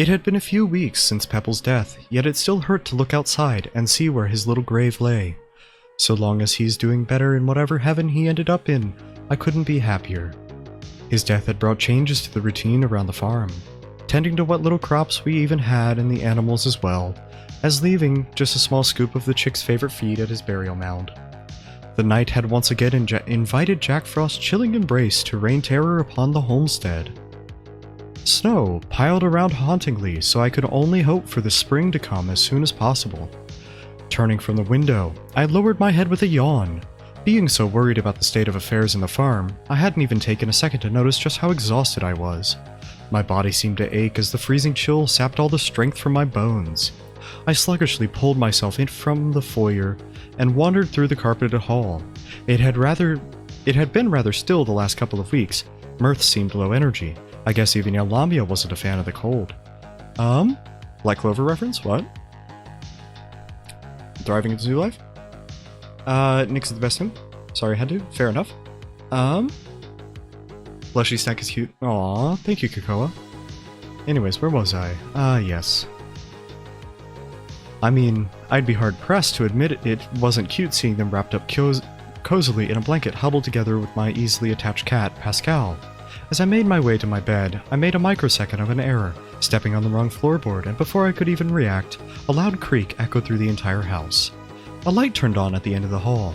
It had been a few weeks since Pepple's death, yet it still hurt to look outside and see where his little grave lay. So long as he's doing better in whatever heaven he ended up in, I couldn't be happier. His death had brought changes to the routine around the farm, tending to what little crops we even had and the animals as well, as leaving just a small scoop of the chick's favorite feed at his burial mound. The night had once again invited Jack Frost's chilling embrace to rain terror upon the homestead. Snow piled around hauntingly, so I could only hope for the spring to come as soon as possible. Turning from the window, I lowered my head with a yawn. Being so worried about the state of affairs in the farm, I hadn't even taken a second to notice just how exhausted I was. My body seemed to ache as the freezing chill sapped all the strength from my bones. I sluggishly pulled myself in from the foyer and wandered through the carpeted hall. It had been rather still the last couple of weeks. Mirth seemed low energy. I guess even Lamia wasn't a fan of the cold. Black Clover reference? What? Thriving into new life? Nick's the best him. Sorry, had to. Fair enough. Blushy snack is cute. Aw, thank you, Kakoa. Anyways, where was I? Yes. I mean, I'd be hard-pressed to admit it wasn't cute seeing them wrapped up cozily in a blanket huddled together with my easily attached cat, Pascal. As I made my way to my bed, I made a microsecond of an error, stepping on the wrong floorboard, and before I could even react, a loud creak echoed through the entire house. A light turned on at the end of the hall,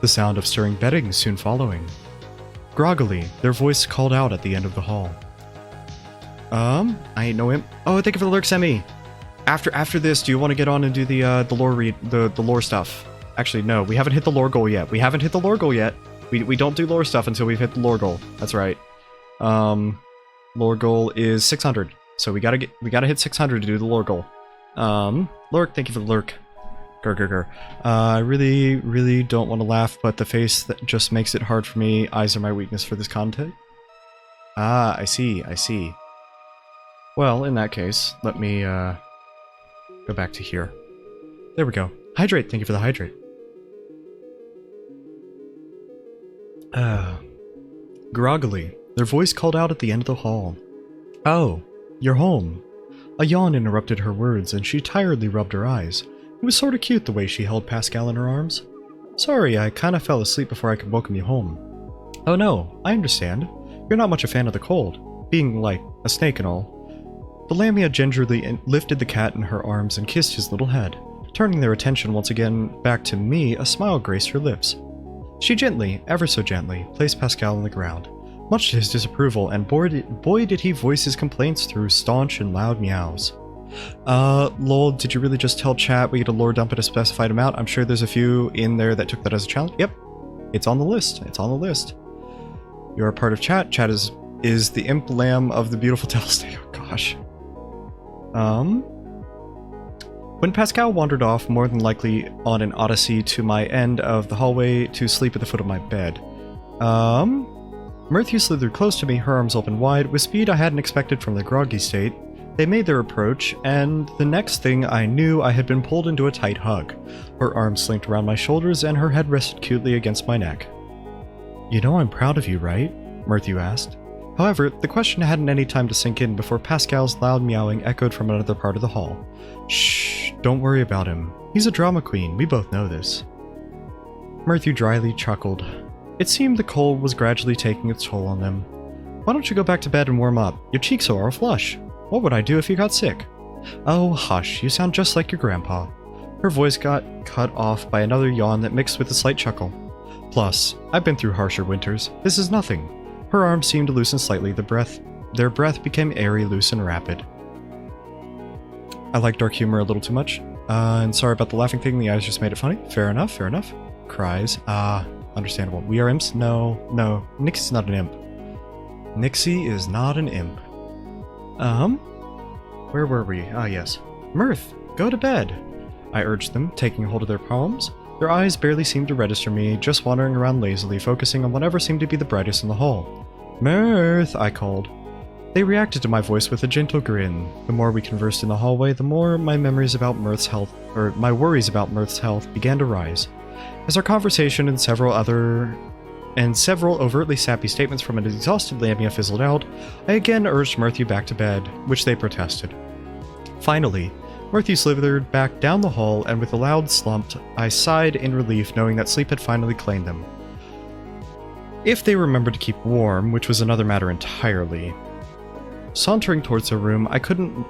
the sound of stirring bedding soon following. Groggily, their voice called out at the end of the hall. I ain't no imp. Oh, thank you for the lurk, Semi! After this, do you want to get on and do the lore the lore stuff? Actually, no, we haven't hit the lore goal yet. We don't do lore stuff until we've hit the lore goal. That's right. Lore goal is 600, so we gotta hit 600 to do the lore goal. Lurk, thank you for the lurk. I really don't want to laugh, but the face that just makes it hard for me. Eyes are my weakness for this content. I see. Well, in that case, let me go back to here. There we go. Hydrate, thank you for the hydrate. Groggily, their voice called out at the end of the hall. Oh, you're home. A yawn interrupted her words, and she tiredly rubbed her eyes. It was sorta cute the way she held Pascal in her arms. Sorry, I kinda fell asleep before I could welcome you home. Oh no, I understand. You're not much a fan of the cold, being like a snake and all. The Lamia gingerly lifted the cat in her arms and kissed his little head. Turning their attention once again back to me, a smile graced her lips. She gently, ever so gently, placed Pascal on the ground, much to his disapproval, and boy did he voice his complaints through staunch and loud meows. Lol, did you really just tell chat we get a lore dump at a specified amount? I'm sure there's a few in there that took that as a challenge. Yep, it's on the list. You're a part of chat. Chat is the imp lamb of the beautiful Tellstate. Oh gosh. When Pascal wandered off, more than likely on an odyssey to my end of the hallway to sleep at the foot of my bed, Murthy slithered close to me, her arms open wide, with speed I hadn't expected from their groggy state. They made their approach, and the next thing I knew, I had been pulled into a tight hug. Her arms slinked around my shoulders, and her head rested cutely against my neck. You know I'm proud of you, right? Murthy asked. However, the question hadn't any time to sink in before Pascal's loud meowing echoed from another part of the hall. Shh, don't worry about him. He's a drama queen, we both know this. Murthy dryly chuckled. It seemed the cold was gradually taking its toll on them. Why don't you go back to bed and warm up? Your cheeks are all flush. What would I do if you got sick? Oh, hush, you sound just like your grandpa. Her voice got cut off by another yawn that mixed with a slight chuckle. Plus, I've been through harsher winters. This is nothing. Her arms seemed to loosen slightly. Their breath became airy, loose, and rapid. I like dark humor a little too much. And sorry about the laughing thing, the eyes just made it funny. Fair enough. Cries. Understandable. We are imps? No. Nixie's not an imp. Nixie is not an imp. Where were we? Yes. Mirth, go to bed! I urged them, taking hold of their palms. Their eyes barely seemed to register me, just wandering around lazily, focusing on whatever seemed to be the brightest in the hall. Mirth, I called. They reacted to my voice with a gentle grin. The more we conversed in the hallway, the more my worries about Mirth's health began to rise. As our conversation and several overtly sappy statements from an exhausted Lamia fizzled out, I again urged Murthy back to bed, which they protested. Finally, Murphy slithered back down the hall, and with a loud slump, I sighed in relief knowing that sleep had finally claimed them. If they remembered to keep warm, which was another matter entirely. Sauntering towards their room, I couldn't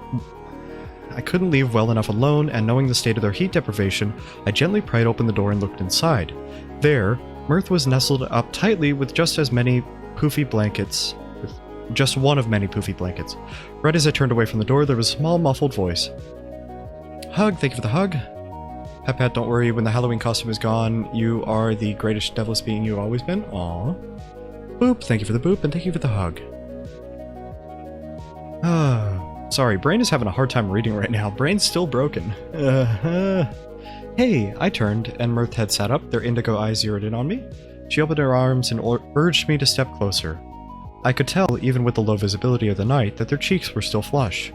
leave well enough alone, and knowing the state of their heat deprivation, I gently pried open the door and looked inside. There, Mirth was nestled up tightly with just one of many poofy blankets. Right as I turned away from the door, there was a small, muffled voice. Hug, thank you for the hug. Pat Pat, don't worry, when the Halloween costume is gone, you are the greatest devil's being you've always been. Aww. Boop, thank you for the boop, and thank you for the hug. Sorry, brain is having a hard time reading right now. Brain's still broken. Hey, I turned, and Mirth had sat up, their indigo eyes zeroed in on me. She opened her arms and urged me to step closer. I could tell, even with the low visibility of the night, that their cheeks were still flush.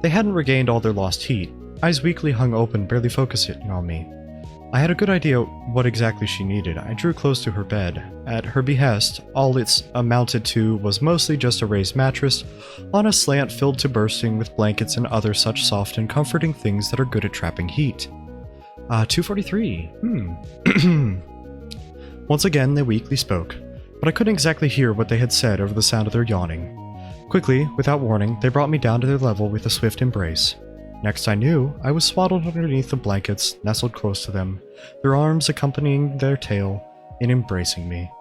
They hadn't regained all their lost heat. Eyes weakly hung open, barely focusing on me. I had a good idea what exactly she needed. I drew close to her bed. At her behest, all it's amounted to was mostly just a raised mattress on a slant filled to bursting with blankets and other such soft and comforting things that are good at trapping heat. 243. Once again, they weakly spoke, but I couldn't exactly hear what they had said over the sound of their yawning. Quickly, without warning, they brought me down to their level with a swift embrace. Next I knew, I was swaddled underneath the blankets, nestled close to them, their arms accompanying their tail in embracing me.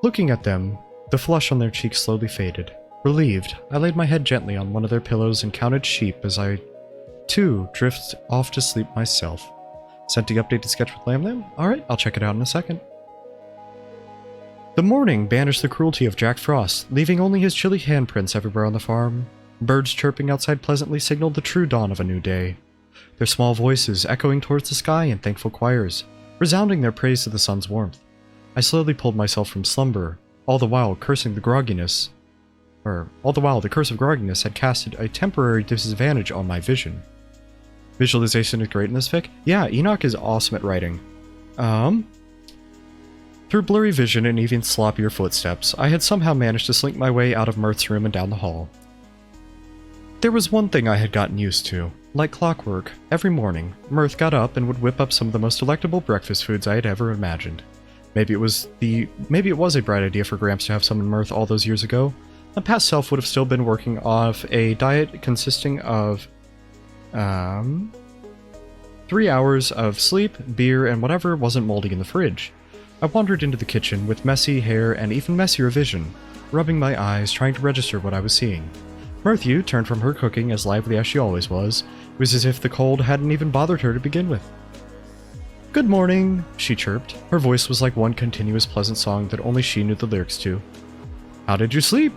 Looking at them, the flush on their cheeks slowly faded. Relieved, I laid my head gently on one of their pillows and counted sheep as I, too, drifted off to sleep myself. Sent the updated sketch with Lam Lam? Alright, I'll check it out in a second. The morning banished the cruelty of Jack Frost, leaving only his chilly handprints everywhere on the farm. Birds chirping outside pleasantly signaled the true dawn of a new day, their small voices echoing towards the sky in thankful choirs, resounding their praise to the sun's warmth. I slowly pulled myself from slumber, all the while the curse of grogginess had casted a temporary disadvantage on my vision. Visualization is great in this fic? Yeah, Enoch is awesome at writing. Through blurry vision and even sloppier footsteps, I had somehow managed to slink my way out of Mirth's room and down the hall. There was one thing I had gotten used to. Like clockwork, every morning, Mirth got up and would whip up some of the most delectable breakfast foods I had ever imagined. Maybe it was a bright idea for Gramps to have summoned Mirth all those years ago. My past self would have still been working off a diet consisting of 3 hours of sleep, beer, and whatever wasn't moldy in the fridge. I wandered into the kitchen with messy hair and even messier vision, rubbing my eyes, trying to register what I was seeing. Mirthu turned from her cooking as lively as she always was. It was as if the cold hadn't even bothered her to begin with. "Good morning," she chirped. Her voice was like one continuous pleasant song that only she knew the lyrics to. "How did you sleep?"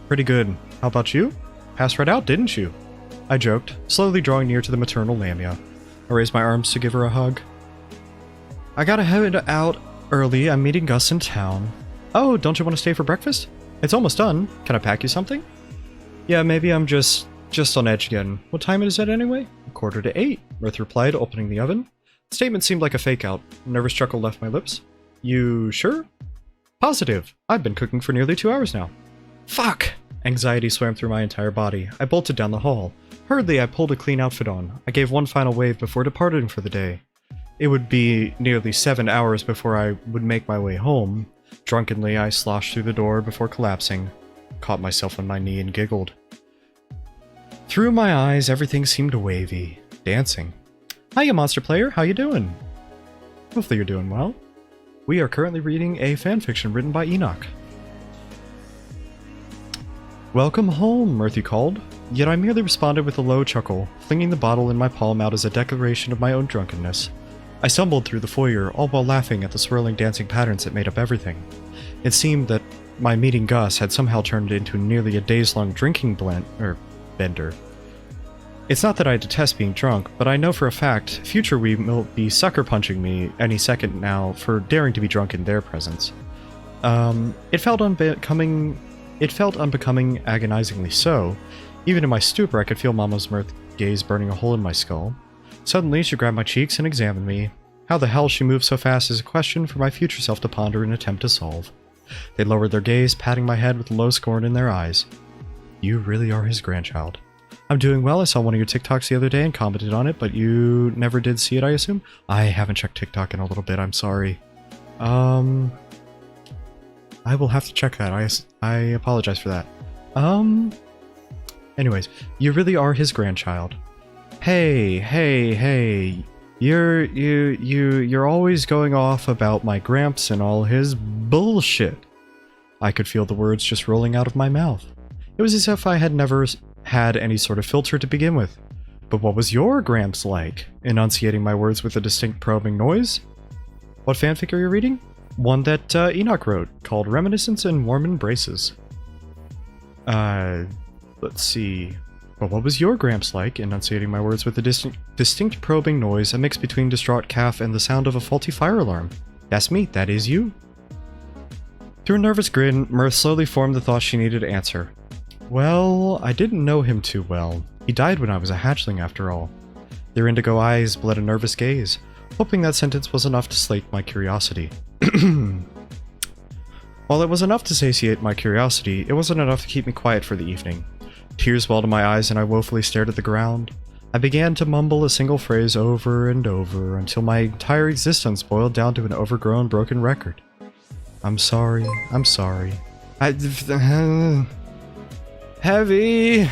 Pretty good. How about you? Passed right out, didn't you?" I joked, slowly drawing near to the maternal lamia. I raised my arms to give her a hug. "I gotta head out early. I'm meeting Gus in town." "Oh, don't you want to stay for breakfast? It's almost done. Can I pack you something?" "Yeah, maybe I'm just on edge again. What time is it anyway?" 7:45, Mirth replied, opening the oven. The statement seemed like a fake-out. A nervous chuckle left my lips. "You sure?" "Positive. I've been cooking for nearly 2 hours now." "Fuck!" Anxiety swam through my entire body. I bolted down the hall. Hurriedly, I pulled a clean outfit on. I gave one final wave before departing for the day. It would be nearly 7 hours before I would make my way home. Drunkenly, I sloshed through the door before collapsing, caught myself on my knee and giggled. Through my eyes, everything seemed wavy, dancing. "Hiya, monster player, how you doing?" "Hopefully you're doing well. We are currently reading a fanfiction written by Enoch." "Welcome home," Mirthu called, yet I merely responded with a low chuckle, flinging the bottle in my palm out as a declaration of my own drunkenness. I stumbled through the foyer, all while laughing at the swirling dancing patterns that made up everything. It seemed that my meeting Gus had somehow turned into nearly a days-long drinking bender. It's not that I detest being drunk, but I know for a fact Future Wee will be sucker-punching me any second now for daring to be drunk in their presence. It felt unbecoming, agonizingly so. Even in my stupor, I could feel Mama's mirth gaze burning a hole in my skull. Suddenly, she grabbed my cheeks and examined me. How the hell she moved so fast is a question for my future self to ponder and attempt to solve. They lowered their gaze, patting my head with low scorn in their eyes. "You really are his grandchild." I'm doing well. I saw one of your TikToks the other day and commented on it, but you never did see it, I assume? I haven't checked TikTok in a little bit, I'm sorry. I will have to check that. I apologize for that. Anyways, you really are his grandchild. Hey. You're always going off about my Gramps and all his bullshit. I could feel the words just rolling out of my mouth. It was as if I had never had any sort of filter to begin with. But what was your Gramps like? Enunciating my words with a distinct probing noise? What fanfic are you reading? One that Enoch wrote, called Reminiscence in Warm Embraces. Let's see. But what was your Gramps like? Enunciating my words with a distinct probing noise, a mix between distraught calf and the sound of a faulty fire alarm. That's me, that is you. Through a nervous grin, Mirth slowly formed the thought she needed to answer. Well, I didn't know him too well. He died when I was a hatchling, after all. Their indigo eyes bled a nervous gaze, hoping that sentence was enough to slake my curiosity. While it was enough to satiate my curiosity, it wasn't enough to keep me quiet for the evening. Tears welled to my eyes and I woefully stared at the ground. I began to mumble a single phrase over and over until my entire existence boiled down to an overgrown, broken record. I'm sorry. Heavy!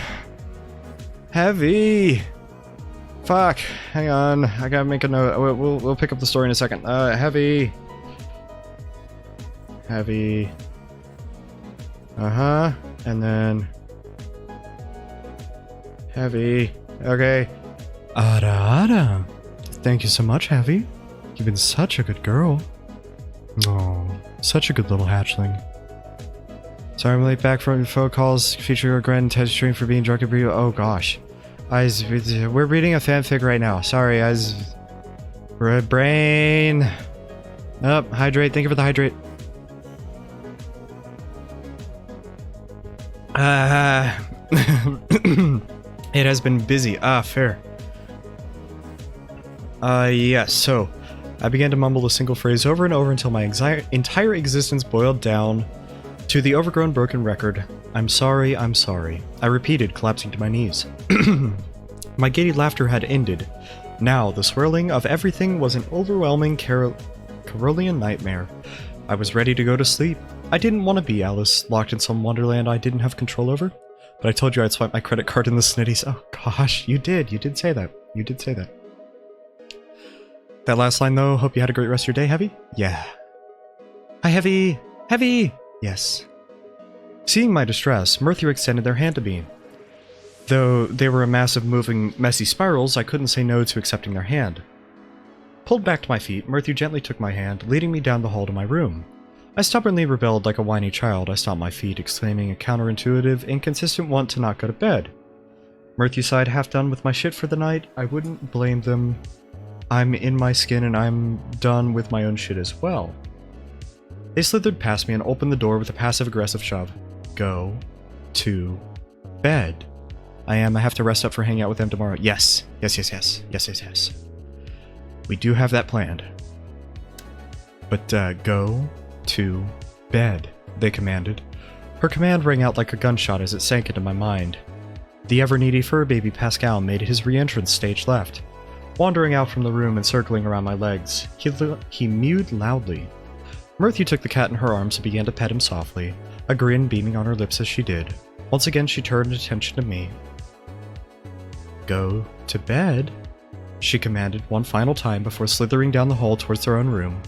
Fuck, hang on, I gotta make a note. We'll pick up the story in a second. Heavy. And then... Heavy. Okay. Ada. Thank you so much, Heavy. You've been such a good girl. Oh, such a good little hatchling. Sorry I'm late back from phone calls featuring your grand TED stream for being drunk and brew. Oh gosh. We're reading a fanfic right now. Sorry, brain. Hydrate. Thank you for the hydrate. It has been busy. Fair. Yes, so I began to mumble a single phrase over and over until my entire existence boiled down to the overgrown broken record. I'm sorry. I repeated, collapsing to my knees. My giddy laughter had ended. Now, the swirling of everything was an overwhelming Carolean nightmare. I was ready to go to sleep. I didn't want to be Alice, locked in some wonderland I didn't have control over. But I told you I'd swipe my credit card in the snitties. Oh gosh, you did say that. That last line though, hope you had a great rest of your day, Heavy? Yeah. Hi, Heavy! Yes. Seeing my distress, Merthier extended their hand to me. Though they were a mass of moving, messy spirals, I couldn't say no to accepting their hand. Pulled back to my feet, Merthier gently took my hand, leading me down the hall to my room. I stubbornly rebelled like a whiny child. I stomped my feet, exclaiming a counterintuitive, inconsistent want to not go to bed. Merthier sighed, half done with my shit for the night. I wouldn't blame them. I'm in my skin and I'm done with my own shit as well. They slithered past me and opened the door with a passive-aggressive shove. Go to bed. I have to rest up for hanging out with them tomorrow. Yes. We do have that planned. But, go to bed, they commanded. Her command rang out like a gunshot as it sank into my mind. The ever-needy fur baby Pascal made his re-entrance stage left. Wandering out from the room and circling around my legs, he mewed loudly. Merthier took the cat in her arms and began to pet him softly, a grin beaming on her lips as she did. Once again she turned attention to me. Go to bed, she commanded one final time before slithering down the hall towards their own room.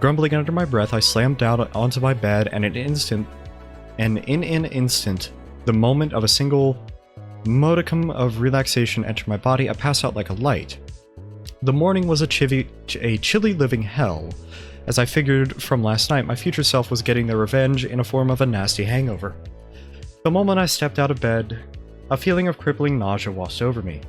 Grumbling under my breath, I slammed down onto my bed, and in an instant, the moment of a single modicum of relaxation entered my body, I passed out like a light. The morning was a chilly living hell. As I figured from last night, my future self was getting their revenge in a form of a nasty hangover. The moment I stepped out of bed, a feeling of crippling nausea washed over me.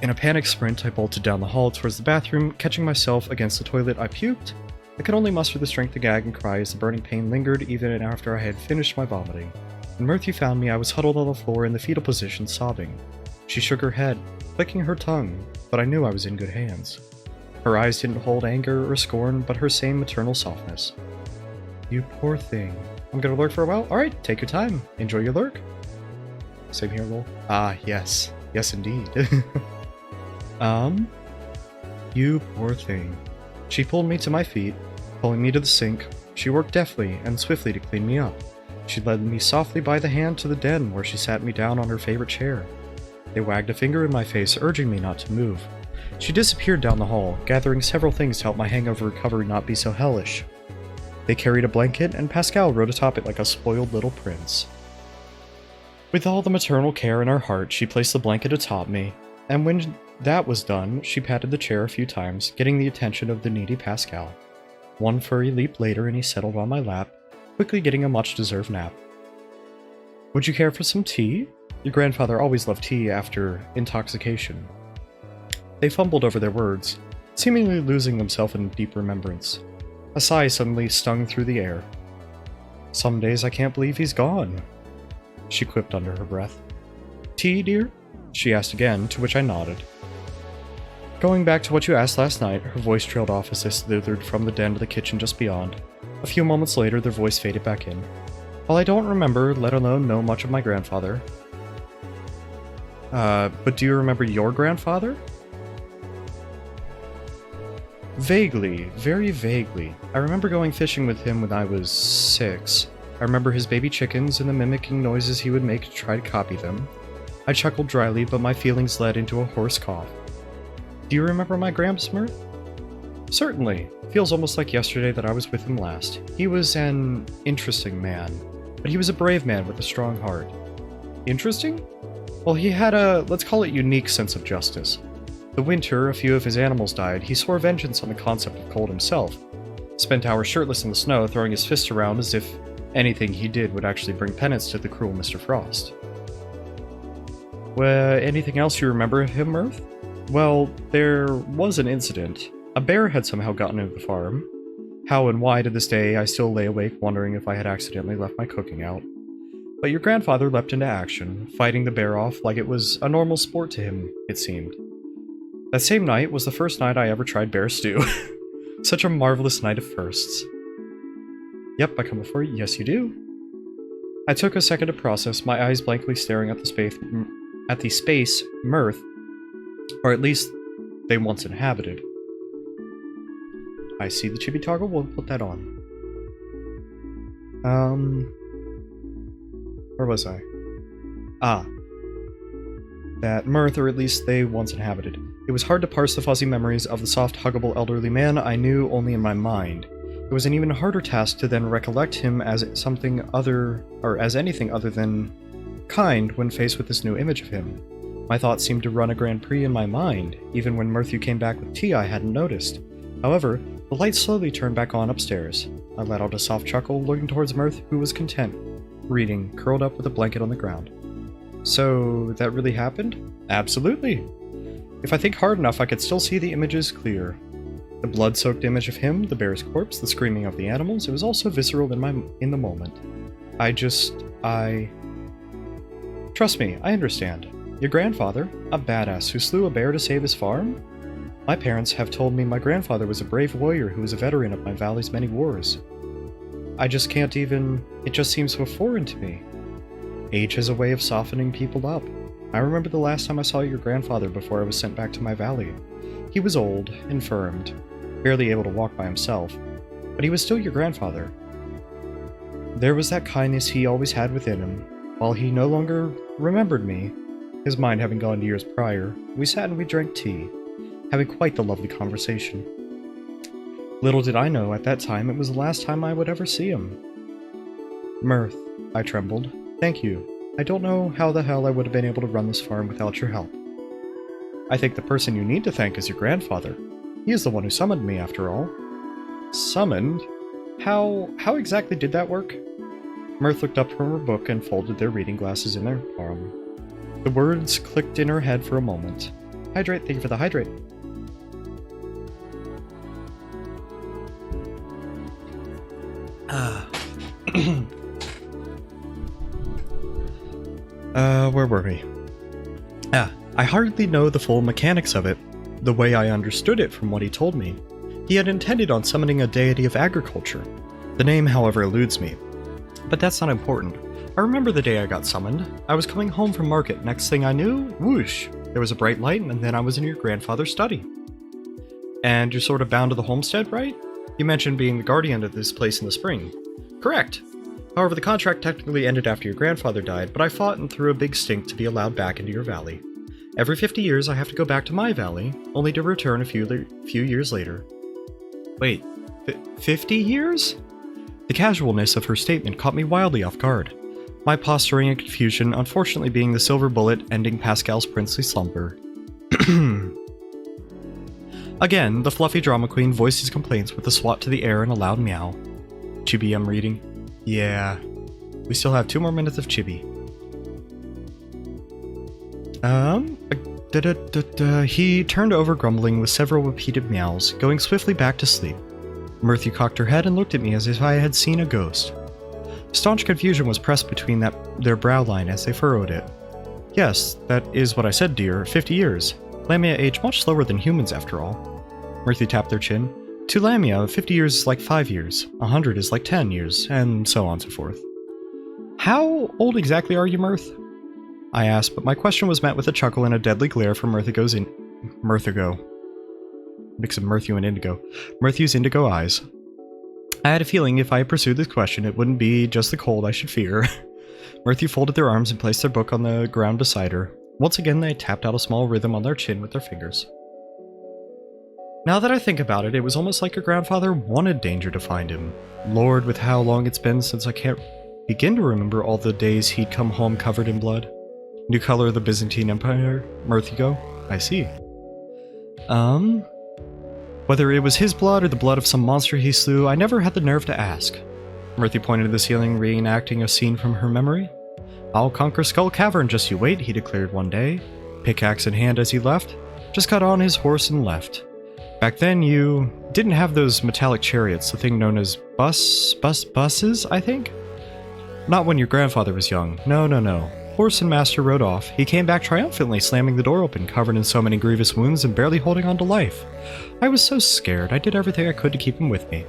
In a panic sprint, I bolted down the hall towards the bathroom. Catching myself against the toilet, I puked. I could only muster the strength to gag and cry as the burning pain lingered even after I had finished my vomiting. When Merthier found me, I was huddled on the floor in the fetal position, sobbing. She shook her head, licking her tongue, but I knew I was in good hands. Her eyes didn't hold anger or scorn, but her same maternal softness. You poor thing. I'm gonna lurk for a while? Alright, take your time. Enjoy your lurk. Same here, lol. Ah, yes. Yes, indeed. You poor thing. She pulled me to my feet, pulling me to the sink. She worked deftly and swiftly to clean me up. She led me softly by the hand to the den, where she sat me down on her favorite chair. They wagged a finger in my face, urging me not to move. She disappeared down the hall, gathering several things to help my hangover recovery not be so hellish. They carried a blanket, and Pascal rode atop it like a spoiled little prince. With all the maternal care in her heart, she placed the blanket atop me, and when that was done, she patted the chair a few times, getting the attention of the needy Pascal. One furry leap later and he settled on my lap, quickly getting a much-deserved nap. Would you care for some tea? Your grandfather always loved tea after intoxication. They fumbled over their words, seemingly losing themselves in deep remembrance. A sigh suddenly stung through the air. Some days I can't believe he's gone, she quipped under her breath. Tea, dear? She asked again, to which I nodded. Going back to what you asked last night, her voice trailed off as they slithered from the den to the kitchen just beyond. A few moments later, their voice faded back in. While I don't remember, let alone know much of my grandfather. But do you remember your grandfather? Vaguely, very vaguely. I remember going fishing with him when I was 6. I remember his baby chickens and the mimicking noises he would make to try to copy them. I chuckled dryly, but my feelings led into a hoarse cough. Do you remember my Gramps, Mirth? Certainly. Feels almost like yesterday that I was with him last. He was an interesting man, but he was a brave man with a strong heart. Interesting? Well, he had a, let's call it, unique sense of justice. The winter, a few of his animals died. He swore vengeance on the concept of cold himself. Spent hours shirtless in the snow, throwing his fists around as if anything he did would actually bring penance to the cruel Mr. Frost. Well, anything else you remember of him, Mirth? Well, there was an incident. A bear had somehow gotten into the farm. How and why to this day I still lay awake wondering if I had accidentally left my cooking out. But your grandfather leapt into action, fighting the bear off like it was a normal sport to him, it seemed. That same night was the first night I ever tried bear stew. Such a marvelous night of firsts. Yep, I come before you. Yes, you do. I took a second to process, my eyes blankly staring at the space Mirth, or at least they once inhabited. I see the chibi toggle. We'll put that on. Where was I? Ah. That Mirth, or at least they once inhabited. It was hard to parse the fuzzy memories of the soft, huggable elderly man I knew only in my mind. It was an even harder task to then recollect him as something other, or as anything other than kind when faced with this new image of him. My thoughts seemed to run a Grand Prix in my mind, even when Mirth came back with tea I hadn't noticed. However, the light slowly turned back on upstairs. I let out a soft chuckle, looking towards Mirth, who was content, reading, curled up with a blanket on the ground. So, that really happened? Absolutely! If I think hard enough, I could still see the images clear. The blood-soaked image of him, the bear's corpse, the screaming of the animals, it was all so visceral in the moment. Trust me, I understand. Your grandfather, a badass who slew a bear to save his farm? My parents have told me my grandfather was a brave warrior who was a veteran of my valley's many wars. I just can't even... It just seems so foreign to me. Age has a way of softening people up. I remember the last time I saw your grandfather before I was sent back to my valley. He was old, infirmed, barely able to walk by himself, but he was still your grandfather. There was that kindness he always had within him. While he no longer remembered me, his mind having gone to years prior, we sat and we drank tea, having quite the lovely conversation. Little did I know at that time it was the last time I would ever see him. Mirth, I trembled. Thank you. I don't know how the hell I would have been able to run this farm without your help. I think the person you need to thank is your grandfather. He is the one who summoned me, after all. Summoned? How exactly did that work? Mirth looked up from her book and folded their reading glasses in their palm. The words clicked in her head for a moment. Hydrate, thank you for the hydrate. Where were we? I hardly know the full mechanics of it, the way I understood it from what he told me. He had intended on summoning a deity of agriculture. The name, however, eludes me. But that's not important. I remember the day I got summoned. I was coming home from market. Next thing I knew, whoosh, there was a bright light, and then I was in your grandfather's study. And you're sort of bound to the homestead, right? You mentioned being the guardian of this place in the spring. Correct. However, the contract technically ended after your grandfather died, but I fought and threw a big stink to be allowed back into your valley. Every 50 years I have to go back to my valley, only to return a few years later. Wait, 50 years? The casualness of her statement caught me wildly off guard. My posturing and confusion unfortunately being the silver bullet ending Pascal's princely slumber. Again, the fluffy drama queen voiced his complaints with a swat to the air and a loud meow. Chibi, I'm reading. Yeah. We still have 2 more minutes of Chibi. He turned over grumbling with several repeated meows, going swiftly back to sleep. Murthy cocked her head and looked at me as if I had seen a ghost. Staunch confusion was pressed between their brow line as they furrowed it. Yes, that is what I said, dear. 50 years. Lamia age much slower than humans, after all. Murthy tapped their chin. To Lamia, 50 years is like 5 years, 100 is like 10 years, and so on and so forth. How old exactly are you, Mirth? I asked, but my question was met with a chuckle and a deadly glare from Mirthigo. Mix of Murthu and Indigo. Murthu's indigo eyes. I had a feeling if I pursued this question, it wouldn't be just the cold I should fear. Murthu folded their arms and placed their book on the ground beside her. Once again, they tapped out a small rhythm on their chin with their fingers. Now that I think about it, it was almost like your grandfather wanted danger to find him. Lord, with how long it's been since I can't begin to remember all the days he'd come home covered in blood. New color of the Byzantine Empire, Murthigo? I see. Whether it was his blood or the blood of some monster he slew, I never had the nerve to ask. Murthy pointed to the ceiling, reenacting a scene from her memory. I'll conquer Skull Cavern, just you wait, he declared one day, pickaxe in hand as he left. Just got on his horse and left. Back then, you didn't have those metallic chariots, the thing known as buses, I think? Not when your grandfather was young. No. Horse and master rode off. He came back triumphantly, slamming the door open, covered in so many grievous wounds and barely holding on to life. I was so scared, I did everything I could to keep him with me.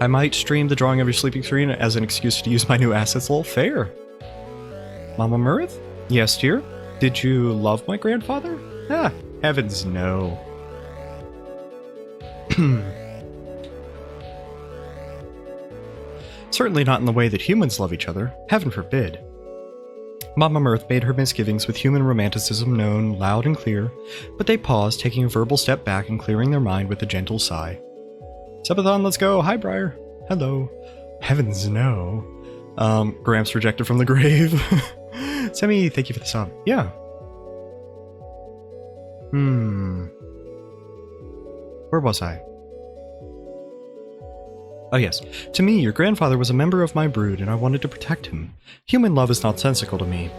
I might stream the drawing of your sleeping screen as an excuse to use my new assets, lol. Fair. Mama Mirth? Yes, dear? Did you love my grandfather? Ah, heavens no. Certainly not in the way that humans love each other. Heaven forbid. Mama Mirth made her misgivings with human romanticism known loud and clear, but they paused, taking a verbal step back and clearing their mind with a gentle sigh. Subathon, let's go. Hi, Briar. Hello. Heavens no. Gramps rejected from the grave. Semi, thank you for the sub. Yeah. Where was I? Oh yes. To me, your grandfather was a member of my brood, and I wanted to protect him. Human love is nonsensical to me.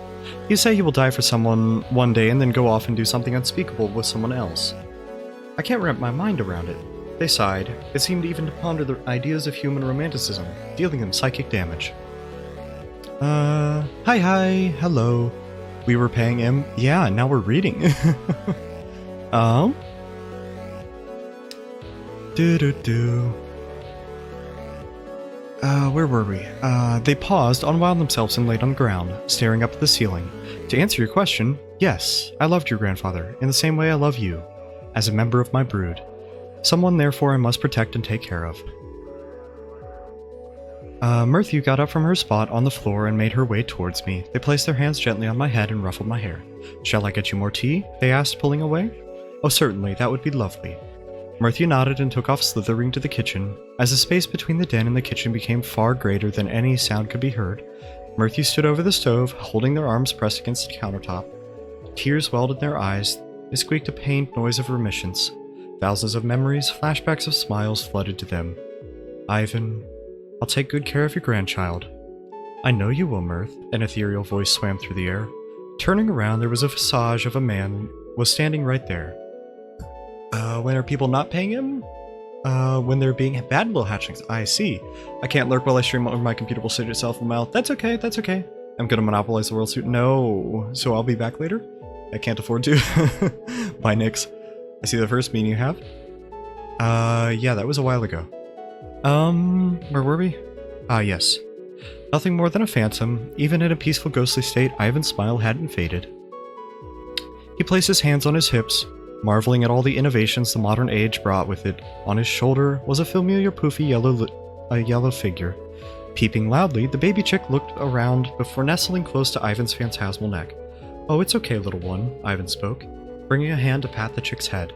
You say you will die for someone one day and then go off and do something unspeakable with someone else. I can't wrap my mind around it. They sighed. It seemed even to ponder the ideas of human romanticism, dealing them psychic damage. Hi, hello. We were paying him. Yeah, now we're reading. Where were we? They paused, unwound themselves, and laid on the ground, staring up at the ceiling. To answer your question, yes, I loved your grandfather, in the same way I love you, as a member of my brood. Someone, therefore, I must protect and take care of. Murthy got up from her spot on the floor and made her way towards me. They placed their hands gently on my head and ruffled my hair. Shall I get you more tea? They asked, pulling away. Oh, certainly, that would be lovely. Murthy nodded and took off, slithering to the kitchen. As the space between the den and the kitchen became far greater than any sound could be heard, Murthy stood over the stove, holding their arms pressed against the countertop. Tears welled in their eyes. They squeaked a pained noise of reminiscence. Thousands of memories, flashbacks of smiles flooded to them. Ivan, I'll take good care of your grandchild. I know you will, Mirth, an ethereal voice swam through the air. Turning around, there was a visage of a man was standing right there. When are people not paying him? When they're being bad little hatchlings. I see. I can't lurk while I stream, or my computer will sit itself in mouth. That's okay, that's okay. I'm gonna monopolize the world soon. No. So I'll be back later? I can't afford to. Bye, Nix. I see the first meeting you have. Yeah, that was a while ago. Where were we? Yes. Nothing more than a phantom. Even in a peaceful ghostly state, Ivan's smile hadn't faded. He placed his hands on his hips, marveling at all the innovations the modern age brought with it. On his shoulder was a familiar poofy yellow figure. Peeping loudly, the baby chick looked around before nestling close to Ivan's phantasmal neck. "Oh, it's okay, little one," Ivan spoke, bringing a hand to pat the chick's head.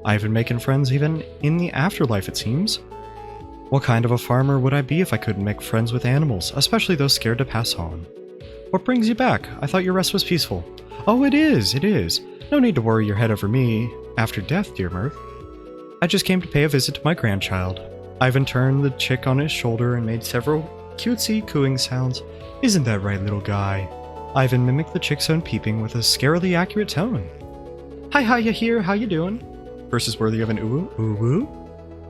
"Ivan making friends even in the afterlife, it seems. What kind of a farmer would I be if I couldn't make friends with animals, especially those scared to pass on? What brings you back? I thought your rest was peaceful." "Oh, it is. No need to worry your head over me after death, dear Mirth. I just came to pay a visit to my grandchild." Ivan turned the chick on his shoulder and made several cutesy cooing sounds. "Isn't that right, little guy?" Ivan mimicked the chick's own peeping with a scarily accurate tone. Hi, you here, how you doing?" Versus worthy of an ooh-woo.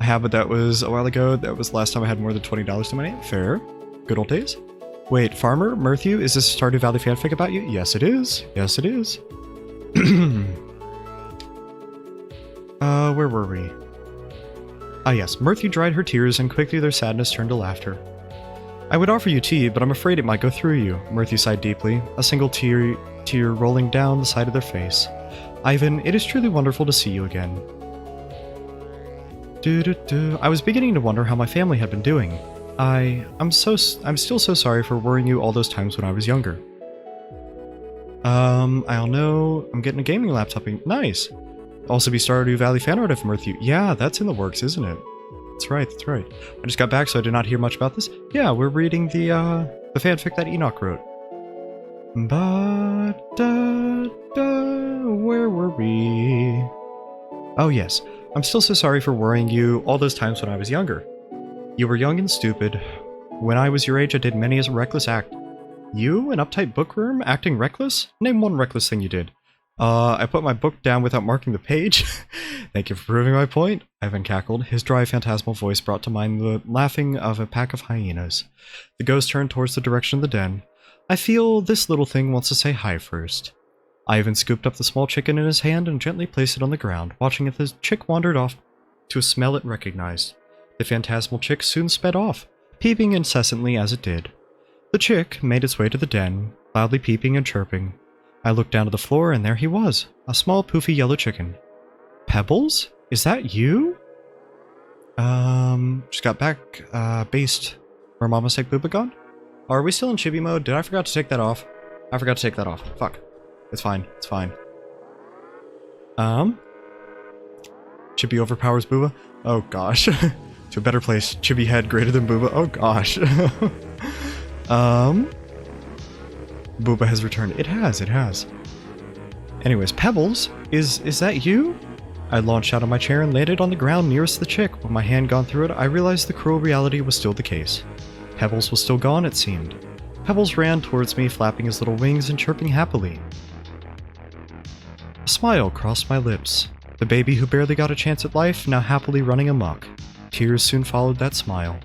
I have, but that was a while ago. That was the last time I had more than $20 to my name. Fair. Good old days. Wait, Farmer, Mirthu, is this a Stardew Valley fanfic about you? Yes, it is. Where were we? Ah, yes. Mirthu dried her tears, and quickly their sadness turned to laughter. "I would offer you tea, but I'm afraid it might go through you." Mirthu sighed deeply, a single tear rolling down the side of their face. "Ivan, it is truly wonderful to see you again." I was beginning to wonder how my family had been doing. I'm still so sorry for worrying you all those times when I was younger. I don't know. I'm getting a gaming laptop. Nice. Also be Stardew Valley fan art of Mirthu. Yeah, that's in the works, isn't it? That's right. I just got back, so I did not hear much about this. Yeah, we're reading the fanfic that Enoch wrote. But, where were we? Oh yes, I'm still so sorry for worrying you all those times when I was younger. You were young and stupid. When I was your age, I did many a reckless act. You, an uptight bookworm, acting reckless? Name one reckless thing you did. I put my book down without marking the page. Thank you for proving my point, Ivan cackled, his dry phantasmal voice brought to mind the laughing of a pack of hyenas. The ghost turned towards the direction of the den. I feel this little thing wants to say hi first. Ivan scooped up the small chicken in his hand and gently placed it on the ground, watching as the chick wandered off to a smell it recognized. The phantasmal chick soon sped off, peeping incessantly as it did. The chick made its way to the den, loudly peeping and chirping. I looked down to the floor, and there he was, a small poofy yellow chicken. Pebbles? Is that you? Just got back, based. Where Mama's take Booba gone? Are we still in chibi mode? Did I forget to take that off? I forgot to take that off. Fuck. It's fine. Chibi overpowers Booba? Oh gosh. To a better place. Chibi head greater than Booba? Oh gosh. Booba has returned. It has. Anyways, Pebbles? Is that you? I launched out of my chair and landed on the ground nearest the chick. With my hand gone through it, I realized the cruel reality was still the case. Pebbles was still gone, it seemed. Pebbles ran towards me, flapping his little wings and chirping happily. A smile crossed my lips. The baby who barely got a chance at life, now happily running amok. Tears soon followed that smile.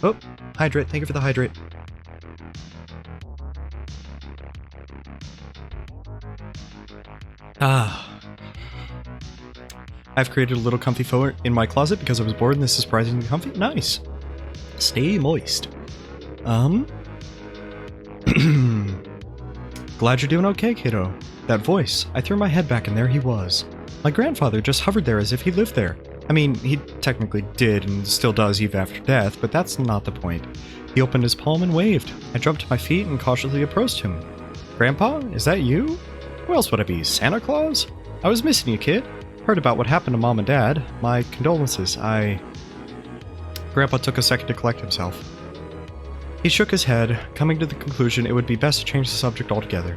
Oh, hydrate. Thank you for the hydrate. I've created a little comfy fort in my closet because I was bored and this is surprisingly comfy. Nice. Stay moist. Glad you're doing okay, kiddo. That voice. I threw my head back and there he was. My grandfather just hovered there as if he lived there. I mean, he technically did and still does even after death, but that's not the point. He opened his palm and waved. I jumped to my feet and cautiously approached him. Grandpa, is that you? Who else would I be, Santa Claus? I was missing you, kid. Heard about what happened to Mom and Dad. My condolences, Grandpa took a second to collect himself. He shook his head, coming to the conclusion it would be best to change the subject altogether.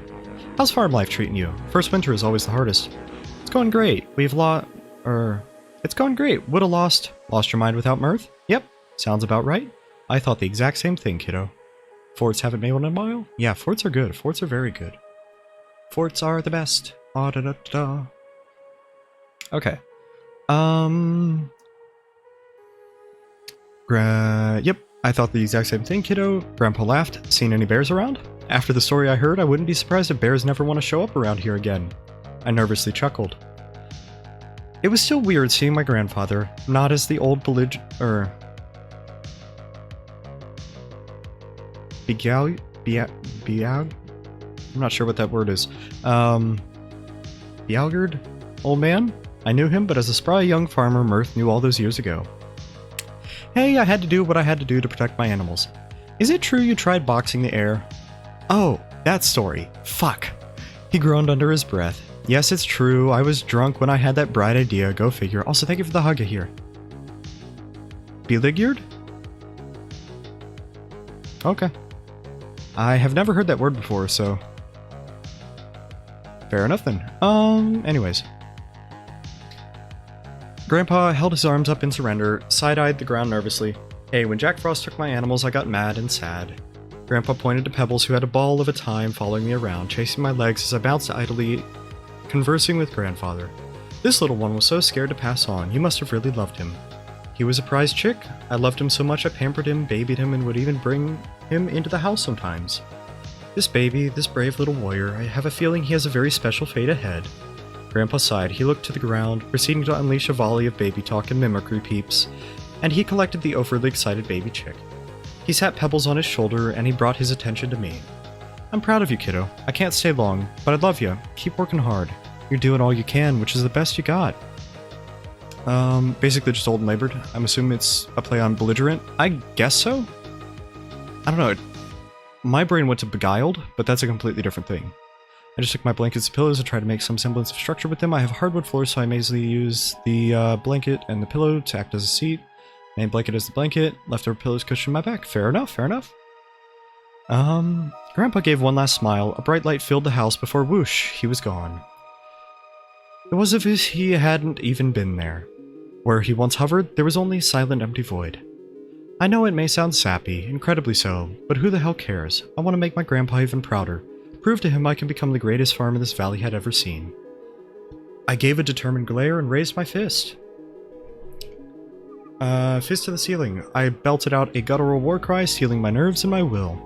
How's farm life treating you? First winter is always the hardest. It's going great. It's going great. Woulda lost your mind without mirth? Yep, sounds about right. I thought the exact same thing, kiddo. Forts haven't made one in a while? Yeah, forts are good. Forts are very good. Forts are the best. Ah-da-da-da-da. Okay. Yep, I thought the exact same thing, kiddo. Grandpa laughed. Seen any bears around? After the story I heard, I wouldn't be surprised if bears never want to show up around here again. I nervously chuckled. It was still weird seeing my grandfather, not as the old Beag? I'm not sure what that word is. Bealgard? Old man? I knew him, but as a spry young farmer, Mirth knew all those years ago. Hey, I had to do what I had to do to protect my animals. Is it true you tried boxing the air? Oh, that story. Fuck. He groaned under his breath. Yes, it's true. I was drunk when I had that bright idea. Go figure. Also, thank you for the hug here. Beligard? Okay. I have never heard that word before, so... Fair enough then. Anyways. Grandpa held his arms up in surrender, side-eyed the ground nervously. Hey, when Jack Frost took my animals, I got mad and sad. Grandpa pointed to Pebbles, who had a ball of a time following me around, chasing my legs as I bounced idly, conversing with Grandfather. This little one was so scared to pass on. You must have really loved him. He was a prize chick. I loved him so much I pampered him, babied him, and would even bring him into the house sometimes. This baby, this brave little warrior, I have a feeling he has a very special fate ahead. Grandpa sighed. He looked to the ground, proceeding to unleash a volley of baby talk and mimicry peeps, and he collected the overly excited baby chick. He sat Pebbles on his shoulder, and he brought his attention to me. I'm proud of you, kiddo. I can't stay long, but I love you. Keep working hard. You're doing all you can, which is the best you got. Basically just old and labored. I'm assuming it's a play on belligerent. I guess so? I don't know. My brain went to beguiled, but that's a completely different thing. I just took my blankets and pillows and tried to make some semblance of structure with them. I have hardwood floors, so I amazingly use the blanket and the pillow to act as a seat. Main blanket as the blanket. Leftover pillows cushion my back. Fair enough, fair enough. Grandpa gave one last smile. A bright light filled the house before whoosh, he was gone. It was as if he hadn't even been there. Where he once hovered, there was only a silent, empty void. I know it may sound sappy, incredibly so, but who the hell cares? I want to make my grandpa even prouder. Prove to him I can become the greatest farmer this valley had ever seen. I gave a determined glare and raised my fist. Fist to the ceiling. I belted out a guttural war cry, stealing my nerves and my will.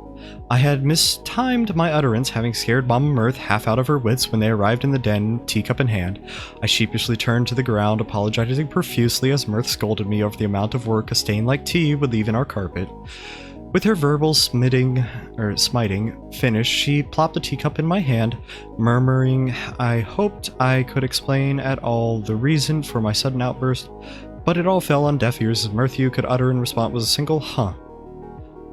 I had mistimed my utterance, having scared Mama Mirth half out of her wits when they arrived in the den, teacup in hand. I sheepishly turned to the ground, apologizing profusely as Mirth scolded me over the amount of work a stain like tea would leave in our carpet. With her verbal smiting finish, she plopped the teacup in my hand, murmuring, I hoped I could explain at all the reason for my sudden outburst, but it all fell on deaf ears as Mirth could utter in response was a single huh.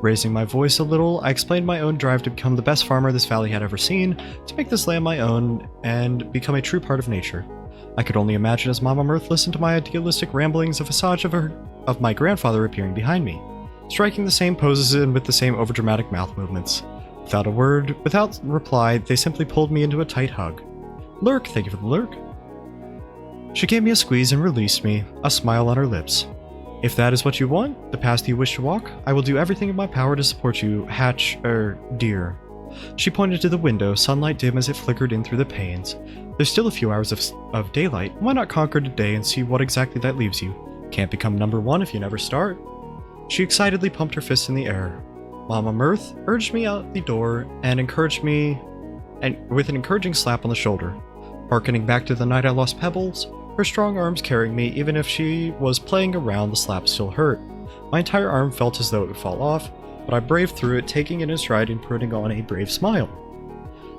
Raising my voice a little, I explained my own drive to become the best farmer this valley had ever seen, to make this land my own, and become a true part of nature. I could only imagine as Mama Mirth listened to my idealistic ramblings a visage of my grandfather appearing behind me, striking the same poses and with the same overdramatic mouth movements. Without a word, without reply, they simply pulled me into a tight hug. Lurk, thank you for the lurk. She gave me a squeeze and released me, a smile on her lips. If that is what you want, the path you wish to walk, I will do everything in my power to support you, dear. She pointed to the window, sunlight dim as it flickered in through the panes. There's still a few hours of daylight. Why not conquer today and see what exactly that leaves you? Can't become number one if you never start. She excitedly pumped her fist in the air. Mama Mirth urged me out the door and encouraged me with an encouraging slap on the shoulder. Harkening back to the night I lost Pebbles, her strong arms carrying me, even if she was playing around, the slap still hurt. My entire arm felt as though it would fall off, but I braved through it, taking it in stride and putting on a brave smile.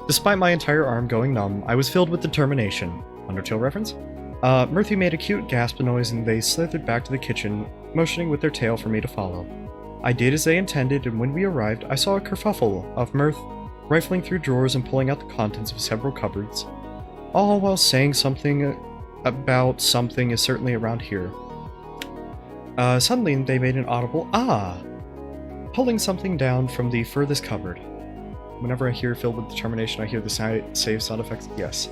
Despite my entire arm going numb, I was filled with determination. Undertale reference? Mirthy made a cute gasp noise and they slithered back to the kitchen, motioning with their tail for me to follow. I did as they intended, and when we arrived, I saw a kerfuffle of Mirth rifling through drawers and pulling out the contents of several cupboards, all while saying something about something is certainly around here. Suddenly they made an audible ah, pulling something down from the furthest cupboard. Whenever I hear filled with determination, I hear the save sound effects. Yes.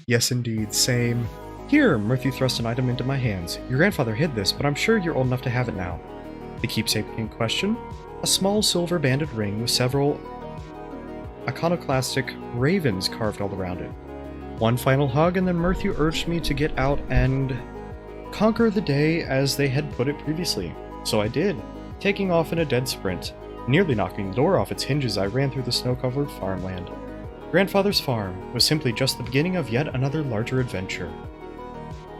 Yes indeed, same. Here, Murphy thrust an item into my hands. Your grandfather hid this, but I'm sure you're old enough to have it now. The keepsake in question, a small silver-banded ring with several iconoclastic ravens carved all around it. One final hug, and then Murphy urged me to get out and conquer the day as they had put it previously. So I did, taking off in a dead sprint. Nearly knocking the door off its hinges, I ran through the snow-covered farmland. Grandfather's farm was simply just the beginning of yet another larger adventure.